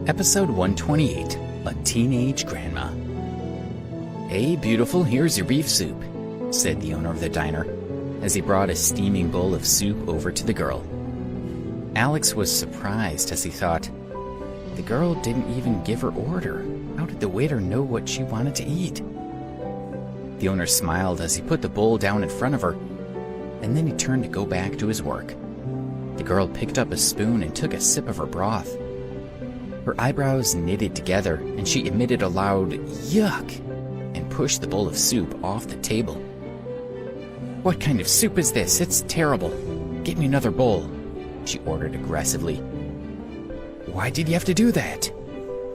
Episode 128, A Teenage Grandma. "Hey, beautiful, here's your beef soup," said the owner of the diner, as he brought a steaming bowl of soup over to the girl. Alex was surprised as he thought, the girl didn't even give her order. How did the waiter know what she wanted to eat? The owner smiled as he put the bowl down in front of her, and then he turned to go back to his work. The girl picked up a spoon and took a sip of her broth. Her eyebrows knitted together, and she emitted a loud yuck and pushed the bowl of soup off the table. "What kind of soup is this? It's terrible. Get me another bowl," she ordered aggressively. "Why did you have to do that?"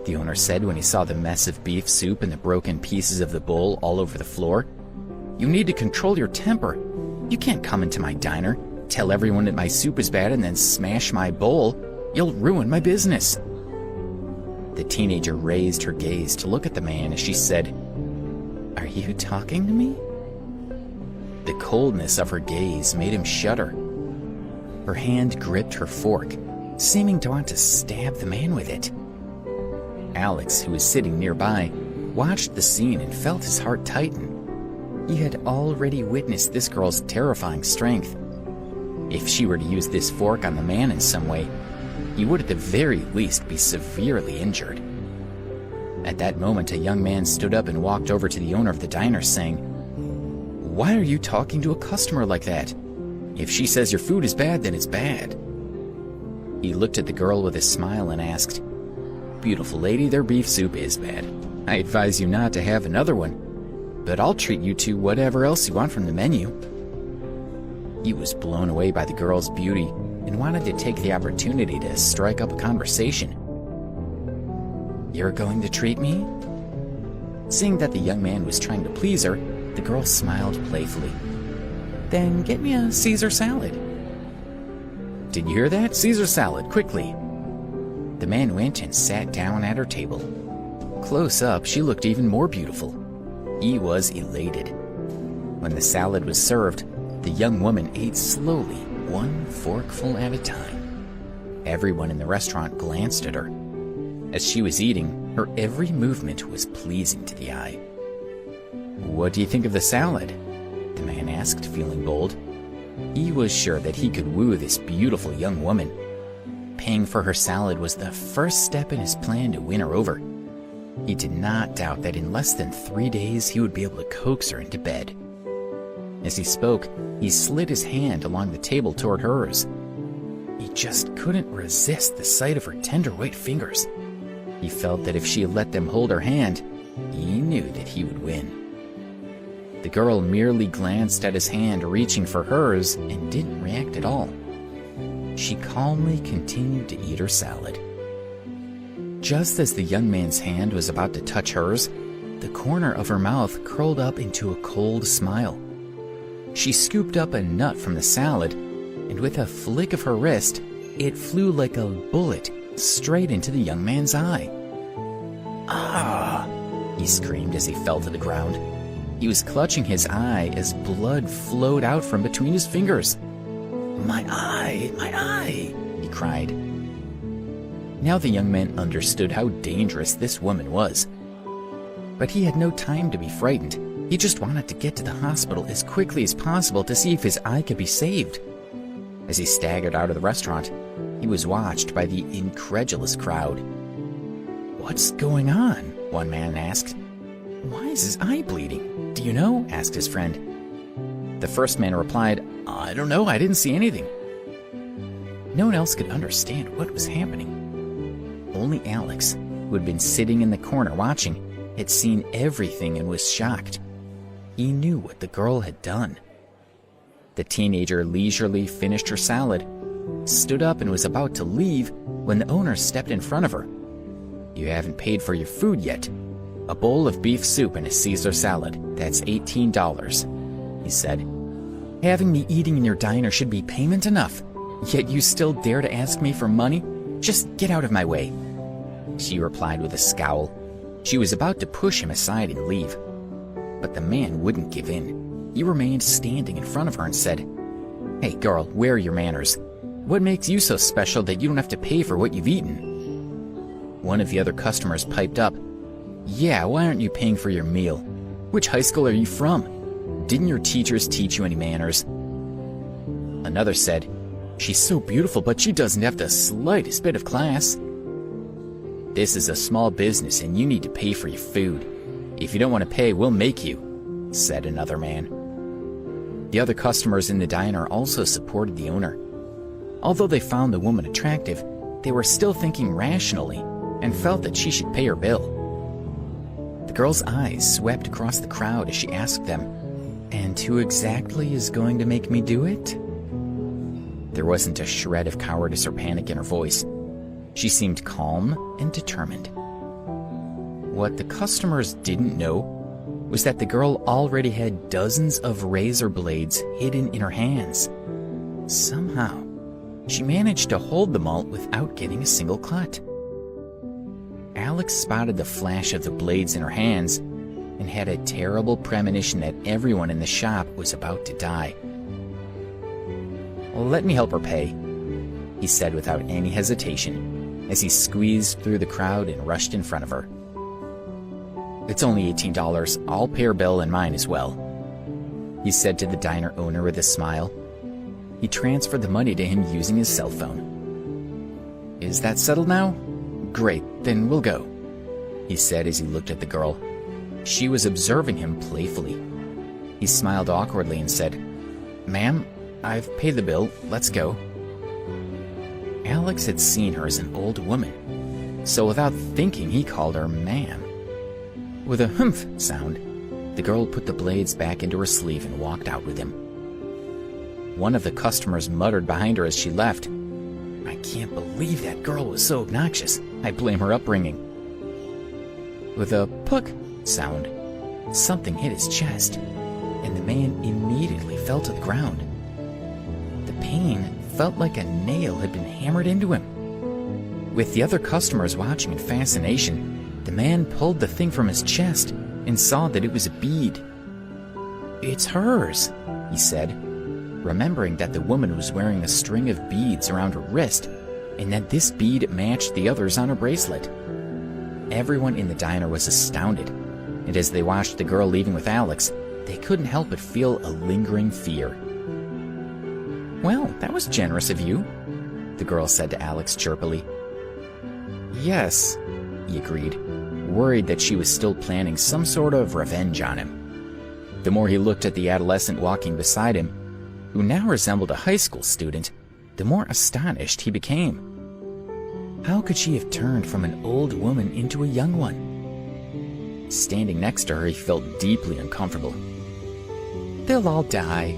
the owner said when he saw the mess of beef soup and the broken pieces of the bowl all over the floor. "You need to control your temper. You can't come into my diner, tell everyone that my soup is bad, and then smash my bowl. You'll ruin my business." The teenager raised her gaze to look at the man as she said, "Are you talking to me?" The coldness of her gaze made him shudder. Her hand gripped her fork, seeming to want to stab the man with it. Alex, who was sitting nearby, watched the scene and felt his heart tighten. He had already witnessed this girl's terrifying strength. If she were to use this fork on the man in some way, he would at the very least be severely injured. At that moment, a young man stood up and walked over to the owner of the diner, saying, "Why are you talking to a customer like that? If she says your food is bad, then it's bad." He looked at the girl with a smile and asked, "Beautiful lady, their beef soup is bad. I advise you not to have another one, but I'll treat you to whatever else you want from the menu." He was blown away by the girl's beauty and wanted to take the opportunity to strike up a conversation. "You're going to treat me?" Seeing that the young man was trying to please her, the girl smiled playfully. "Then get me a Caesar salad." "Did you hear that? Caesar salad, quickly." The man went and sat down at her table. Close up, she looked even more beautiful. He was elated. When the salad was served, the young woman ate slowly, one forkful at a time. Everyone in the restaurant glanced at her. As she was eating, her every movement was pleasing to the eye. "What do you think of the salad?" the man asked, feeling bold. He was sure that he could woo this beautiful young woman. Paying for her salad was the first step in his plan to win her over. He did not doubt that in less than 3 days he would be able to coax her into bed. As he spoke, he slid his hand along the table toward hers. He just couldn't resist the sight of her tender white fingers. He felt that if she let them hold her hand, he knew that he would win. The girl merely glanced at his hand reaching for hers and didn't react at all. She calmly continued to eat her salad. Just as the young man's hand was about to touch hers, the corner of her mouth curled up into a cold smile. She scooped up a nut from the salad, and with a flick of her wrist, it flew like a bullet straight into the young man's eye. "Ah!" he screamed as he fell to the ground. He was clutching his eye as blood flowed out from between his fingers. My eye, he cried. Now the young man understood how dangerous this woman was. But he had no time to be frightened. He just wanted to get to the hospital as quickly as possible to see if his eye could be saved. As he staggered out of the restaurant, he was watched by the incredulous crowd. "What's going on?" one man asked. "Why is his eye bleeding? Do you know?" asked his friend. The first man replied, "I don't know, I didn't see anything." No one else could understand what was happening. Only Alex, who had been sitting in the corner watching, had seen everything and was shocked. He knew what the girl had done. The teenager leisurely finished her salad, stood up and was about to leave when the owner stepped in front of her. "You haven't paid for your food yet. A bowl of beef soup and a Caesar salad, that's $18, he said. "Having me eating in your diner should be payment enough, yet you still dare to ask me for money? Just get out of my way," she replied with a scowl. She was about to push him aside and leave, but the man wouldn't give in. He remained standing in front of her and said, "Hey girl, where are your manners? What makes you so special that you don't have to pay for what you've eaten?" One of the other customers piped up, "Yeah, why aren't you paying for your meal? Which high school are you from? Didn't your teachers teach you any manners?" Another said, "She's so beautiful, but she doesn't have the slightest bit of class." "This is a small business and you need to pay for your food. If you don't want to pay, we'll make you," said another man. The other customers in the diner also supported the owner. Although they found the woman attractive, they were still thinking rationally and felt that she should pay her bill. The girl's eyes swept across the crowd as she asked them, "And who exactly is going to make me do it?" There wasn't a shred of cowardice or panic in her voice. She seemed calm and determined. What the customers didn't know was that the girl already had dozens of razor blades hidden in her hands. Somehow, she managed to hold them all without getting a single cut. Alex spotted the flash of the blades in her hands and had a terrible premonition that everyone in the shop was about to die. "Let me help her pay," he said without any hesitation as he squeezed through the crowd and rushed in front of her. "It's only $18. I'll pay her bill and mine as well," he said to the diner owner with a smile. He transferred the money to him using his cell phone. "Is that settled now? Great, then we'll go," he said as he looked at the girl. She was observing him playfully. He smiled awkwardly and said, "Ma'am, I've paid the bill. Let's go." Alex had seen her as an old woman, so without thinking he called her ma'am. With a humph sound, the girl put the blades back into her sleeve and walked out with him. One of the customers muttered behind her as she left, "I can't believe that girl was so obnoxious. I blame her upbringing." With a puck sound, something hit his chest, and the man immediately fell to the ground. The pain felt like a nail had been hammered into him. With the other customers watching in fascination, the man pulled the thing from his chest and saw that it was a bead. "It's hers," he said, remembering that the woman was wearing a string of beads around her wrist and that this bead matched the others on her bracelet. Everyone in the diner was astounded, and as they watched the girl leaving with Alex, they couldn't help but feel a lingering fear. "Well, that was generous of you," the girl said to Alex chirpily. "Yes," he agreed, worried that she was still planning some sort of revenge on him. The more he looked at the adolescent walking beside him, who now resembled a high school student, the more astonished he became. How could she have turned from an old woman into a young one? Standing next to her, he felt deeply uncomfortable. "They'll all die,"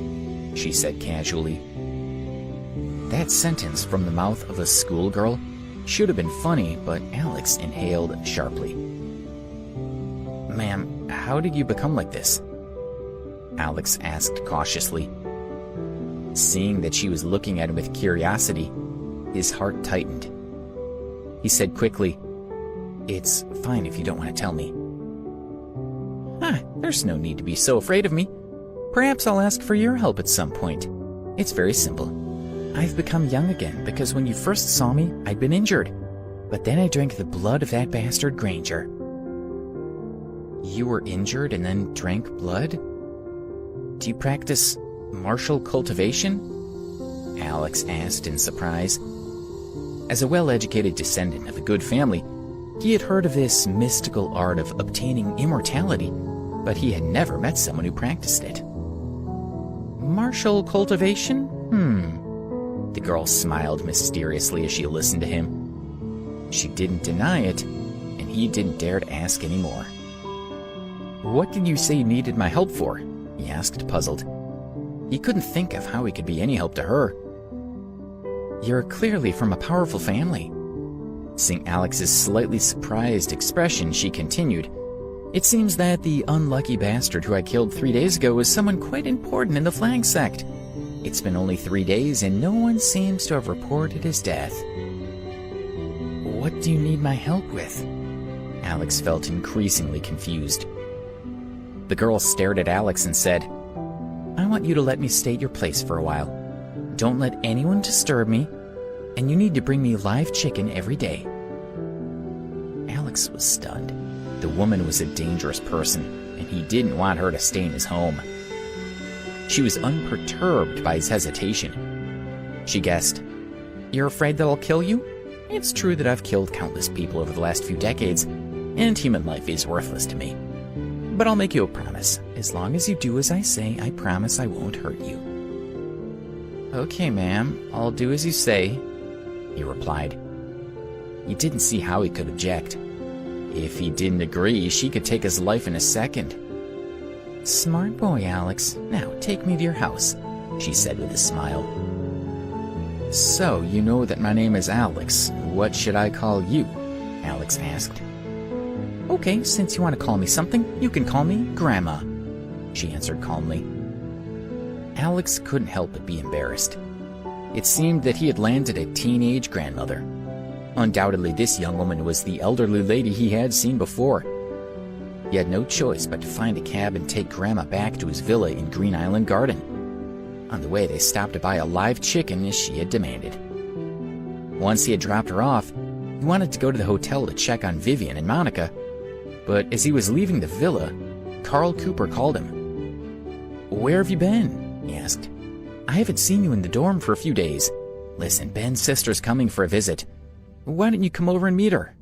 she said casually. That sentence from the mouth of a schoolgirl should have been funny, but Alex inhaled sharply. "Ma'am, how did you become like this?" Alex asked cautiously. Seeing that she was looking at him with curiosity, his heart tightened. He said quickly, "It's fine if you don't want to tell me." There's no need to be so afraid of me. Perhaps I'll ask for your help at some point. It's very simple. I've become young again because when you first saw me, I'd been injured. But then I drank the blood of that bastard Granger." "You were injured and then drank blood? Do you practice martial cultivation?" Alex asked in surprise. As a well-educated descendant of a good family, he had heard of this mystical art of obtaining immortality, but he had never met someone who practiced it. "Martial cultivation? The girl smiled mysteriously as she listened to him. She didn't deny it, and he didn't dare to ask any more. "What did you say you needed my help for?" he asked, puzzled. He couldn't think of how he could be any help to her. "You're clearly from a powerful family." Seeing Alex's slightly surprised expression, she continued, "It seems that the unlucky bastard who I killed 3 days ago was someone quite important in the Flag sect. It's been only 3 days and no one seems to have reported his death." "What do you need my help with?" Alex felt increasingly confused. The girl stared at Alex and said, "I want you to let me stay at your place for a while. Don't let anyone disturb me, and you need to bring me live chicken every day." Alex was stunned. The woman was a dangerous person, and he didn't want her to stay in his home. She was unperturbed by his hesitation. She guessed, "You're afraid that I'll kill you? It's true that I've killed countless people over the last few decades, and human life is worthless to me. But I'll make you a promise. As long as you do as I say, I promise I won't hurt you." "Okay, ma'am, I'll do as you say," he replied. He didn't see how he could object. If he didn't agree, she could take his life in a second. "Smart boy, Alex. Now take me to your house," she said with a smile. "So, you know that my name is Alex. What should I call you?" Alex asked. "Okay, since you want to call me something, you can call me Grandma," she answered calmly. Alex couldn't help but be embarrassed. It seemed that he had landed a teenage grandmother. Undoubtedly, this young woman was the elderly lady he had seen before. He had no choice but to find a cab and take Grandma back to his villa in Green Island Garden. On the way, they stopped to buy a live chicken as she had demanded. Once he had dropped her off, he wanted to go to the hotel to check on Vivian and Monica, but as he was leaving the villa, Carl Cooper called him. "Where have you been?" he asked. "I haven't seen you in the dorm for a few days. Listen, Ben's sister's coming for a visit. Why don't you come over and meet her?"